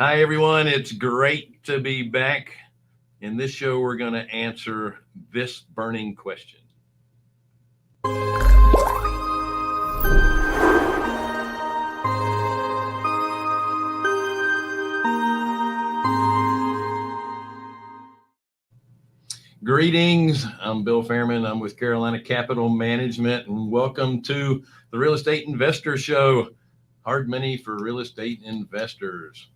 Hi, everyone. It's great to be back. In this show, we're going to answer this burning question. Greetings. I'm Bill Fairman. I'm with Carolina Capital Management, and welcome to the Real Estate Investor Show. Hard money for real estate investors.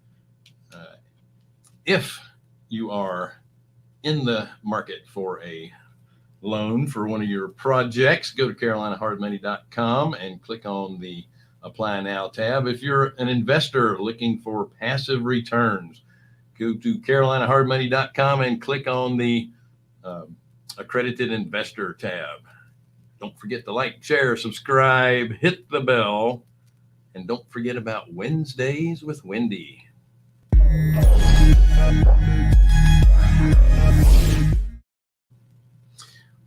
If you are in the market for a loan for one of your projects, go to carolinahardmoney.com and click on the Apply Now tab. If you're an investor looking for passive returns, go to carolinahardmoney.com and click on the Accredited Investor tab. Don't forget to like, share, subscribe, hit the bell, and don't forget about Wednesdays with Wendy.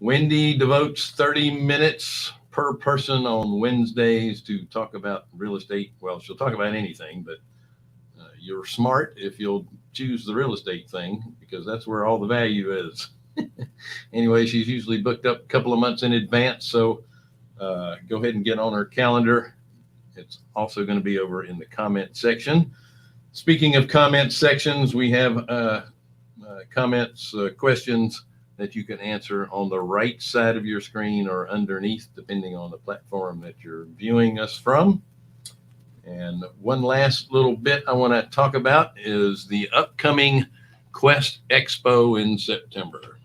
Wendy devotes 30 minutes per person on Wednesdays to talk about real estate. Well, she'll talk about anything, but you're smart if you'll choose the real estate thing, because that's where all the value is. Anyway, she's usually booked up a couple of months in advance, so go ahead and get on her calendar. It's also going to be over in the comment section. Speaking of comment sections, we have comments, questions that you can answer on the right side of your screen or underneath, depending on the platform that you're viewing us from. And one last little bit I want to talk about is the upcoming Quest Expo in September.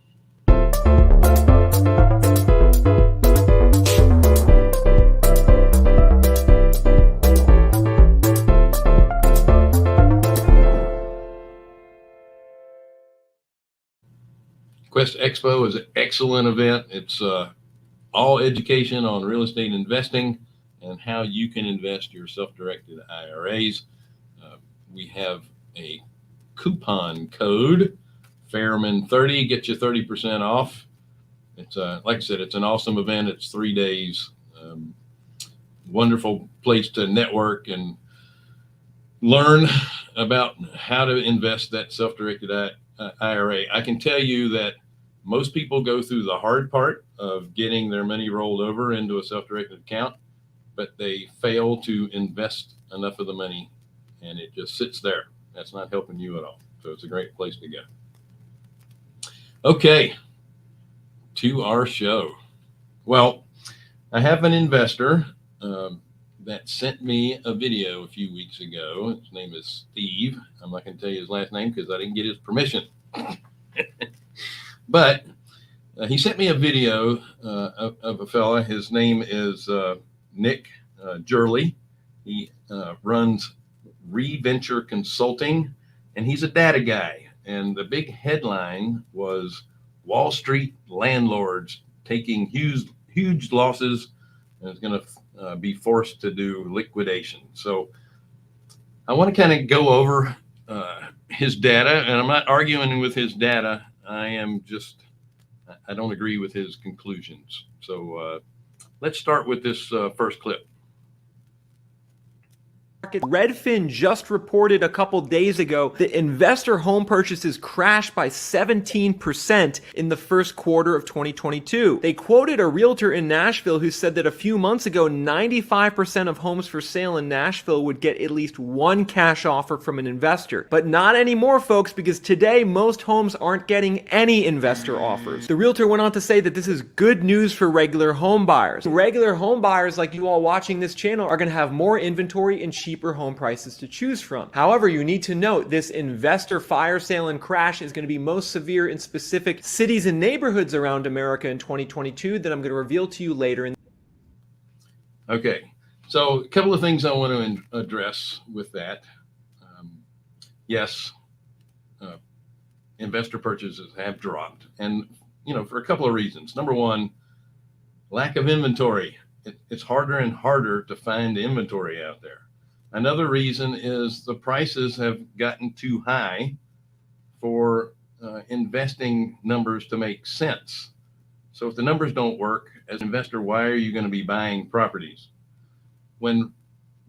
Quest Expo is an excellent event. It's all education on real estate investing and how you can invest your self-directed IRAs. We have a coupon code, Fairman 30, get you 30% off. It's like I said, it's an awesome event. It's 3 days. Wonderful place to network and learn about how to invest that self-directed IRA. I can tell you that most people go through the hard part of getting their money rolled over into a self-directed account, but they fail to invest enough of the money, and it just sits there. That's not helping you at all. So it's a great place to go. Okay, to our show. Well, I have an investor that sent me a video a few weeks ago. His name is Steve. I'm not going to tell you his last name because I didn't get his permission. But he sent me a video of a fella. His name is Nick Jurley. He runs REI Consulting, and he's a data guy. And the big headline was Wall Street landlords taking huge losses and is going to be forced to do liquidation. So I want to kind of go over his data, and I'm not arguing with his data. I don't agree with his conclusions. So let's start with this first clip. Redfin just reported a couple days ago that investor home purchases crashed by 17% in the first quarter of 2022. They quoted a realtor in Nashville who said that a few months ago, 95% of homes for sale in Nashville would get at least one cash offer from an investor. But not anymore, folks, because today most homes aren't getting any investor offers. The realtor went on to say that this is good news for regular home buyers. Regular home buyers like you all watching this channel are going to have more inventory and cheaper home prices to choose from. However, you need to note this investor fire sale and crash is going to be most severe in specific cities and neighborhoods around America in 2022 that I'm going to reveal to you later. Okay, so a couple of things I want to address with that. Yes, investor purchases have dropped, and for a couple of reasons. Number one, lack of inventory. It's harder and harder to find inventory out there. Another reason is the prices have gotten too high for investing numbers to make sense. So if the numbers don't work, as an investor, why are you going to be buying properties? When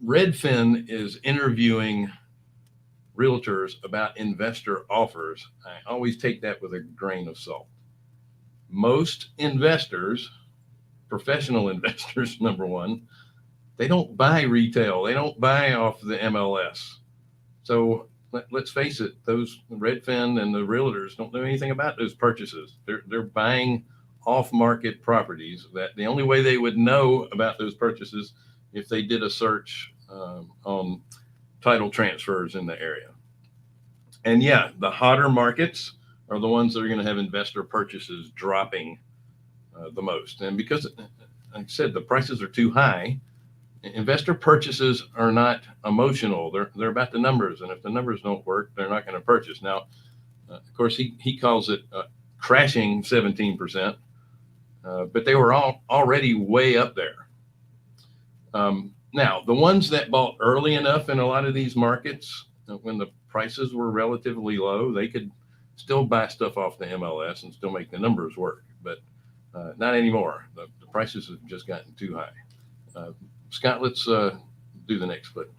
Redfin is interviewing realtors about investor offers, I always take that with a grain of salt. Most investors, professional investors, number one, they don't buy retail. They don't buy off the MLS. So let's face it, those Redfin and the realtors don't know anything about those purchases. They're buying off-market properties that the only way they would know about those purchases if they did a search on title transfers in the area. And yeah, the hotter markets are the ones that are going to have investor purchases dropping the most. And because, like I said, the prices are too high, investor purchases are not emotional. They're about the numbers. And if the numbers don't work, they're not going to purchase. Now, of course, he calls it crashing 17%, but they were already way up there. Now, the ones that bought early enough in a lot of these markets, when the prices were relatively low, they could still buy stuff off the MLS and still make the numbers work. But not anymore. The prices have just gotten too high. Scott, let's do the next clip.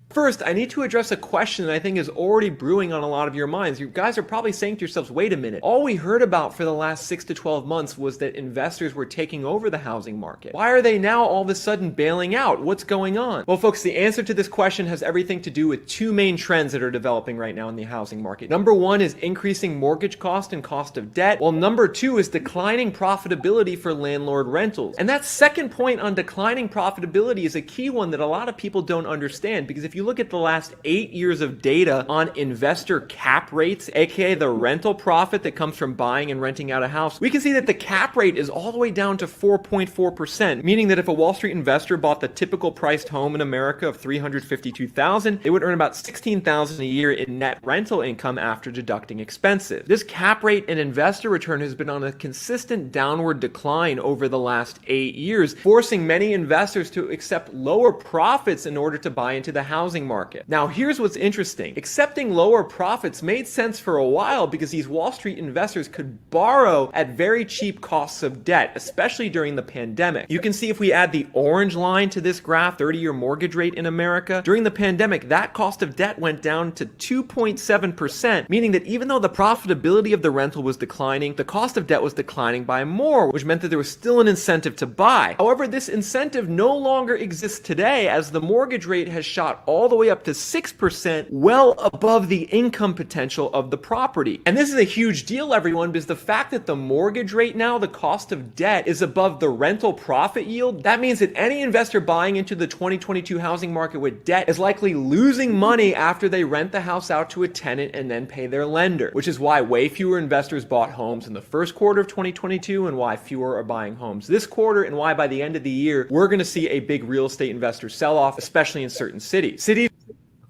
First, I need to address a question that I think is already brewing on a lot of your minds. You guys are probably saying to yourselves, wait a minute, all we heard about for the last 6 to 12 months was that investors were taking over the housing market. Why are they now all of a sudden bailing out? What's going on? Well, folks, the answer to this question has everything to do with two main trends that are developing right now in the housing market. Number one is increasing mortgage cost and cost of debt, while number two is declining profitability for landlord rentals. And that second point on declining profitability is a key one that a lot of people don't understand, because if you look at the last 8 years of data on investor cap rates, aka the rental profit that comes from buying and renting out a house, we can see that the cap rate is all the way down to 4.4%, meaning that if a Wall Street investor bought the typical priced home in America of $352,000, they would earn about $16,000 a year in net rental income after deducting expenses. This cap rate and investor return has been on a consistent downward decline over the last 8 years, forcing many investors to accept lower profits in order to buy into the housing market. Now, here's what's interesting. Accepting lower profits made sense for a while because these Wall Street investors could borrow at very cheap costs of debt, especially during the pandemic. You can see if we add the orange line to this graph, 30-year mortgage rate in America, during the pandemic, that cost of debt went down to 2.7%, meaning that even though the profitability of the rental was declining, the cost of debt was declining by more, which meant that there was still an incentive to buy. However, this incentive no longer exists today as the mortgage rate has shot all the way up to 6%, well above the income potential of the property. And this is a huge deal, everyone, because the fact that the mortgage rate now, the cost of debt, is above the rental profit yield, that means that any investor buying into the 2022 housing market with debt is likely losing money after they rent the house out to a tenant and then pay their lender, which is why way fewer investors bought homes in the first quarter of 2022 and why fewer are buying homes this quarter, and why by the end of the year, we're going to see a big real estate investor sell-off, especially in certain cities.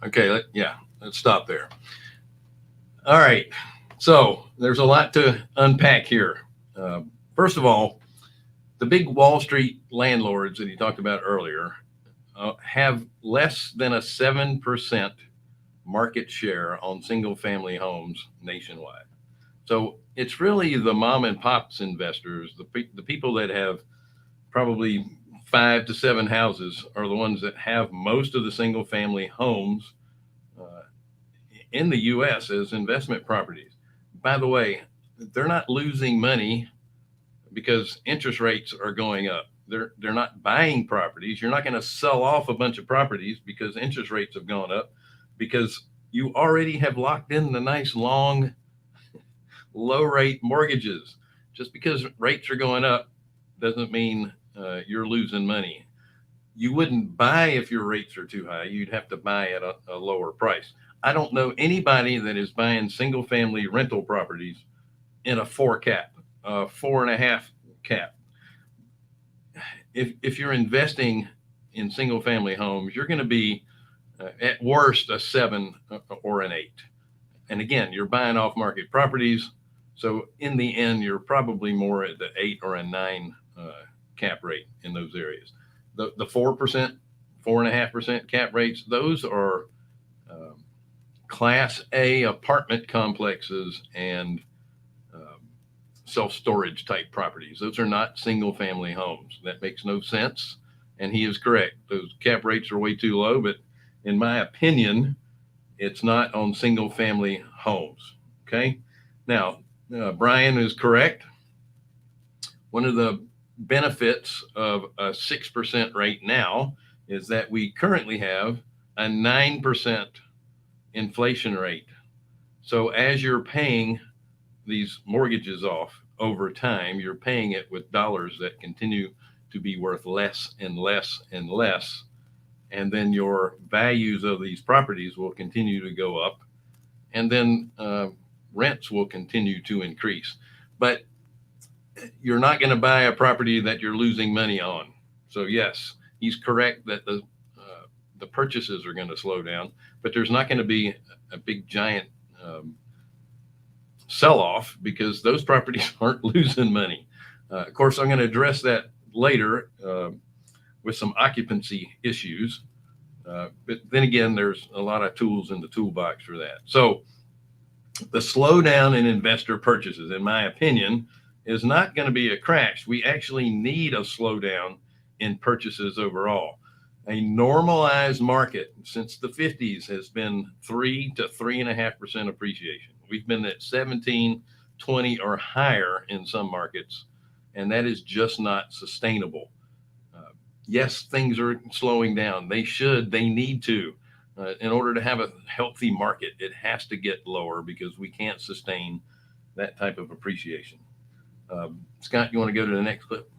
Okay, let's stop there. All right, so there's a lot to unpack here. First of all, the big Wall Street landlords that you talked about earlier have less than a 7% market share on single-family homes nationwide. So it's really the mom and pops investors, the people that have probably 5 to 7 houses are the ones that have most of the single family homes in the U.S. as investment properties. By the way, they're not losing money because interest rates are going up. They're not buying properties. You're not going to sell off a bunch of properties because interest rates have gone up, because you already have locked in the nice long low rate mortgages. Just because rates are going up doesn't mean you're losing money. You wouldn't buy if your rates are too high. You'd have to buy at a lower price. I don't know anybody that is buying single family rental properties in a 4 cap, 4.5 cap. If you're investing in single family homes, you're going to be at worst a 7 or an 8. And again, you're buying off market properties. So in the end, you're probably more at the 8 or a 9 cap rate in those areas. The 4%, 4.5% cap rates, those are Class A apartment complexes and self-storage type properties. Those are not single family homes. That makes no sense. And he is correct. Those cap rates are way too low. But in my opinion, It's not on single family homes. Okay. Now, Brian is correct. One of the benefits of a 6% rate now is that we currently have a 9% inflation rate. So as you're paying these mortgages off over time, you're paying it with dollars that continue to be worth less and less and less. And then your values of these properties will continue to go up. And then rents will continue to increase. But you're not going to buy a property that you're losing money on. So yes, he's correct that the purchases are going to slow down, but there's not going to be a big giant sell-off because those properties aren't losing money. Of course, I'm going to address that later with some occupancy issues. But then again, there's a lot of tools in the toolbox for that. So the slowdown in investor purchases, in my opinion, is not going to be a crash. We actually need a slowdown in purchases overall. A normalized market since the 50s has been 3 to 3.5% appreciation. We've been at 17, 20 or higher in some markets, and that is just not sustainable. Yes, things are slowing down. They need to. In order to have a healthy market, it has to get lower because we can't sustain that type of appreciation. Scott, you want to go to the next clip?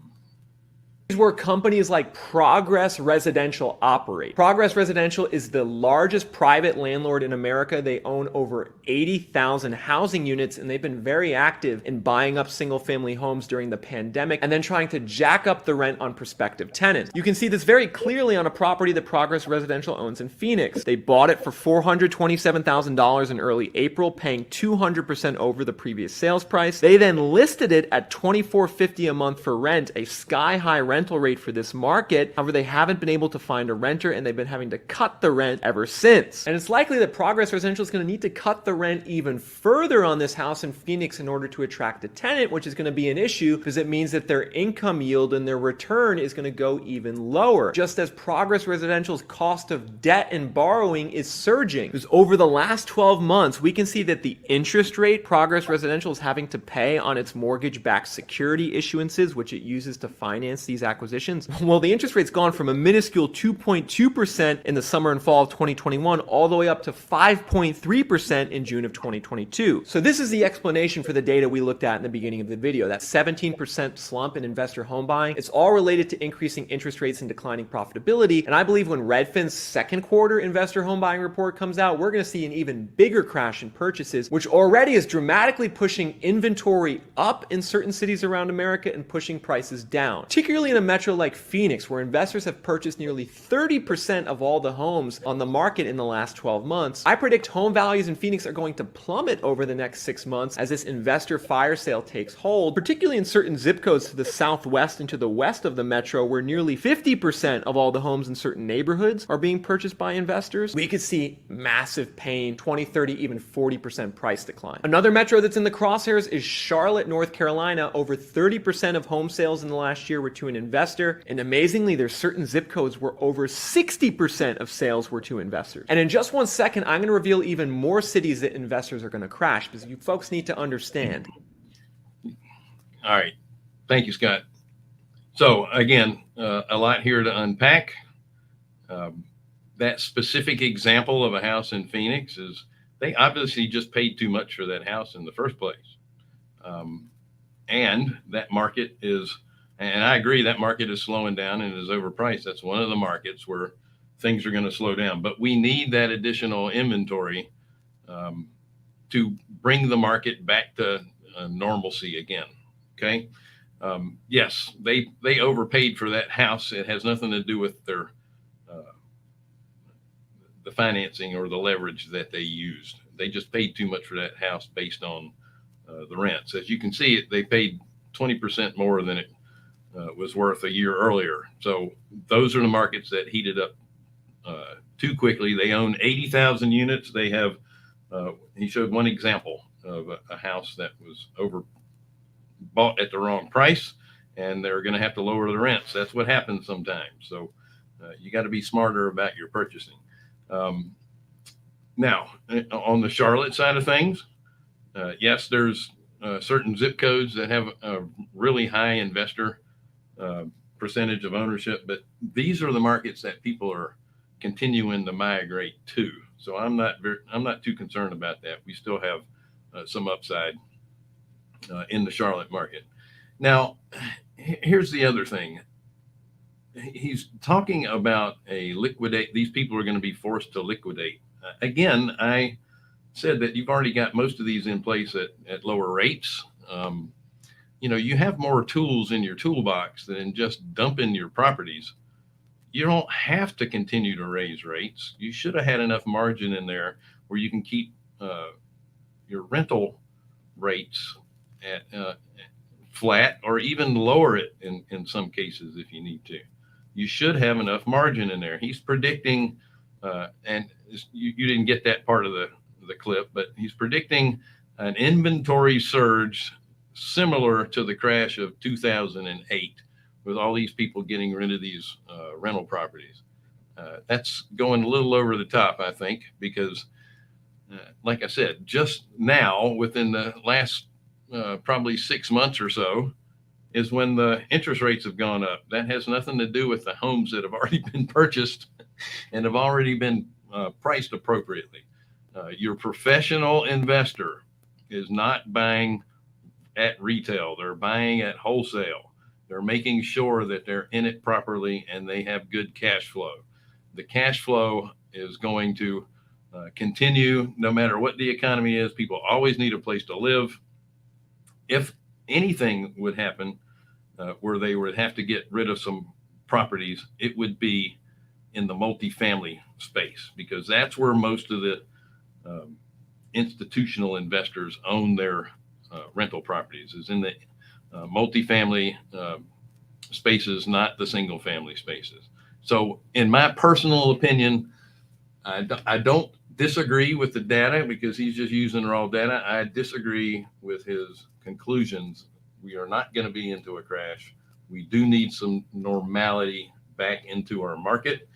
Where companies like Progress Residential operate. Progress Residential is the largest private landlord in America. They own over 80,000 housing units, and they've been very active in buying up single-family homes during the pandemic and then trying to jack up the rent on prospective tenants. You can see this very clearly on a property that Progress Residential owns in Phoenix. They bought it for $427,000 in early April, paying 200% over the previous sales price. They then listed it at $24.50 a month for rent, a sky-high rental rate for this market. However, they haven't been able to find a renter, and they've been having to cut the rent ever since. And it's likely that Progress Residential is going to need to cut the rent even further on this house in Phoenix in order to attract a tenant, which is going to be an issue because it means that their income yield and their return is going to go even lower, just as Progress Residential's cost of debt and borrowing is surging. Because over the last 12 months, we can see that the interest rate Progress Residential is having to pay on its mortgage-backed security issuances, which it uses to finance these acquisitions, well, the interest rate's gone from a minuscule 2.2% in the summer and fall of 2021 all the way up to 5.3% in June of 2022. So this is the explanation for the data we looked at in the beginning of the video, that 17% slump in investor home buying. It's all related to increasing interest rates and declining profitability. And I believe when Redfin's second quarter investor home buying report comes out, we're going to see an even bigger crash in purchases, which already is dramatically pushing inventory up in certain cities around America and pushing prices down, particularly in a metro like Phoenix, where investors have purchased nearly 30% of all the homes on the market in the last 12 months. I predict home values in Phoenix are going to plummet over the next 6 months as this investor fire sale takes hold, particularly in certain zip codes to the southwest and to the west of the metro, where nearly 50% of all the homes in certain neighborhoods are being purchased by investors. We could see massive pain, 20, 30, even 40% price decline. Another metro that's in the crosshairs is Charlotte, North Carolina. Over 30% of home sales in the last year were to an investor, and amazingly, there's certain zip codes where over 60% of sales were to investors. And in just 1 second, I'm going to reveal even more cities that investors are going to crash, because you folks need to understand. All right. Thank you, Scott. So again, a lot here to unpack. That specific example of a house in Phoenix is they obviously just paid too much for that house in the first place. And that market is, and I agree, that market is slowing down and is overpriced. That's one of the markets where things are going to slow down. But we need that additional inventory to bring the market back to normalcy again. Okay. Yes, they overpaid for that house. It has nothing to do with their the financing or the leverage that they used. They just paid too much for that house based on the rents. As you can see, they paid 20% more than it was worth a year earlier. So those are the markets that heated up too quickly. They own 80,000 units. They have, he showed one example of a house that was bought at the wrong price, and they're going to have to lower the rents. That's what happens sometimes. So you got to be smarter about your purchasing. Now, on the Charlotte side of things, yes, there's certain zip codes that have a really high investor uh, percentage of ownership, but these are the markets that people are continuing to migrate to. So I'm not too concerned about that. We still have some upside in the Charlotte market. Now, here's the other thing. He's talking about a liquidate. These people are going to be forced to liquidate. Again, I said that you've already got most of these in place at lower rates. You have more tools in your toolbox than just dumping your properties. You don't have to continue to raise rates. You should have had enough margin in there where you can keep your rental rates at flat or even lower it in some cases if you need to. You should have enough margin in there. He's predicting, and you didn't get that part of the clip, but he's predicting an inventory surge similar to the crash of 2008 with all these people getting rid of these rental properties. That's going a little over the top, I think, because like I said, just now within the last probably 6 months or so is when the interest rates have gone up. That has nothing to do with the homes that have already been purchased and have already been priced appropriately. Your professional investor is not buying at retail. They're buying at wholesale. They're making sure that they're in it properly and they have good cash flow. The cash flow is going to continue no matter what the economy is. People always need a place to live. If anything would happen where they would have to get rid of some properties, it would be in the multifamily space because that's where most of the institutional investors own their rental properties, is in the multifamily spaces, not the single family spaces. So in my personal opinion, I don't disagree with the data because he's just using raw data. I disagree with his conclusions. We are not going to be into a crash. We do need some normality back into our market.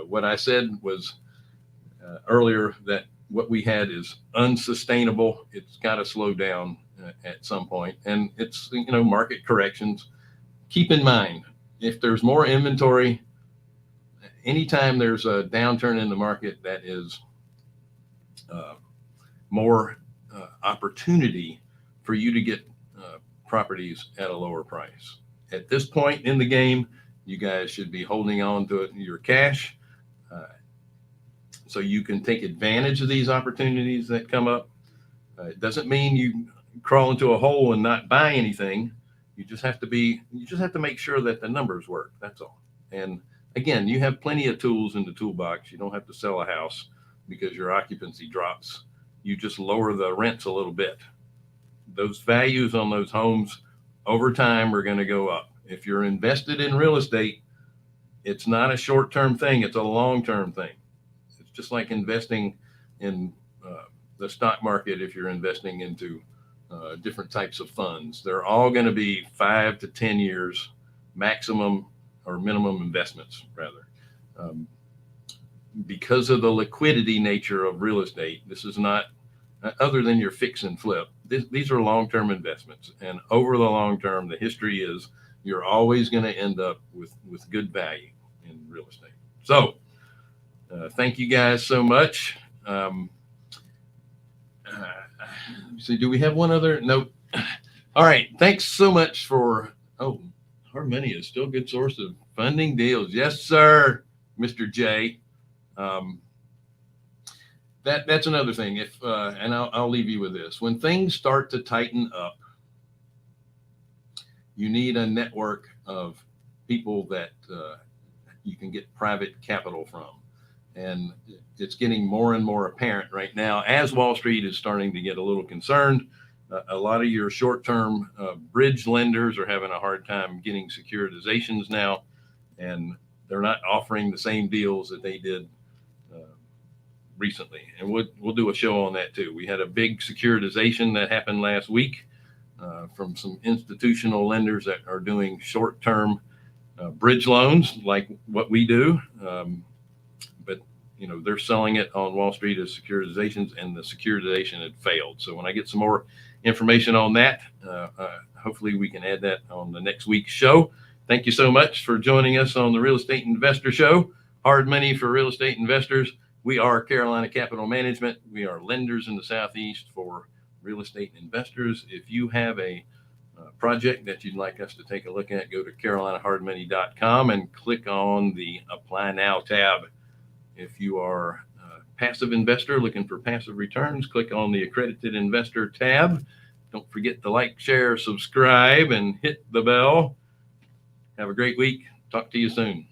What I said was earlier that what we had is unsustainable. It's got to slow down at some point, and it's market corrections. Keep in mind, if there's more inventory, anytime there's a downturn in the market, that is more opportunity for you to get properties at a lower price. At this point in the game, you guys should be holding on to your cash so you can take advantage of these opportunities that come up. It doesn't mean you crawl into a hole and not buy anything. You just have to make sure that the numbers work. That's all. And again, you have plenty of tools in the toolbox. You don't have to sell a house because your occupancy drops. You just lower the rents a little bit. Those values on those homes over time are going to go up. If you're invested in real estate, it's not a short-term thing. It's a long-term thing. It's just like investing in the stock market. If you're investing into different types of funds, they're all going to be 5 to 10 years maximum or minimum investments, rather. Because of the liquidity nature of real estate, this is not other than your fix and flip. These are long-term investments, and over the long term, the history is you're always going to end up with good value in real estate. So thank you guys so much. So do we have one other? Nope. All right. Thanks so much for, Harmonia is still a good source of funding deals. Yes, sir, Mr. J. That's another thing. And I'll leave you with this. When things start to tighten up, you need a network of people that you can get private capital from. And it's getting more and more apparent right now as Wall Street is starting to get a little concerned. A lot of your short-term bridge lenders are having a hard time getting securitizations now, and they're not offering the same deals that they did recently. And we'll do a show on that too. We had a big securitization that happened last week from some institutional lenders that are doing short-term bridge loans like what we do. But they're selling it on Wall Street as securitizations, and the securitization had failed. So when I get some more information on that, hopefully we can add that on the next week's show. Thank you so much for joining us on the Real Estate Investor Show. Hard money for real estate investors. We are Carolina Capital Management. We are lenders in the Southeast for real estate investors. If you have a project that you'd like us to take a look at, go to carolinahardmoney.com and click on the Apply Now tab. If you are a passive investor looking for passive returns, click on the Accredited Investor tab. Don't forget to like, share, subscribe, and hit the bell. Have a great week. Talk to you soon.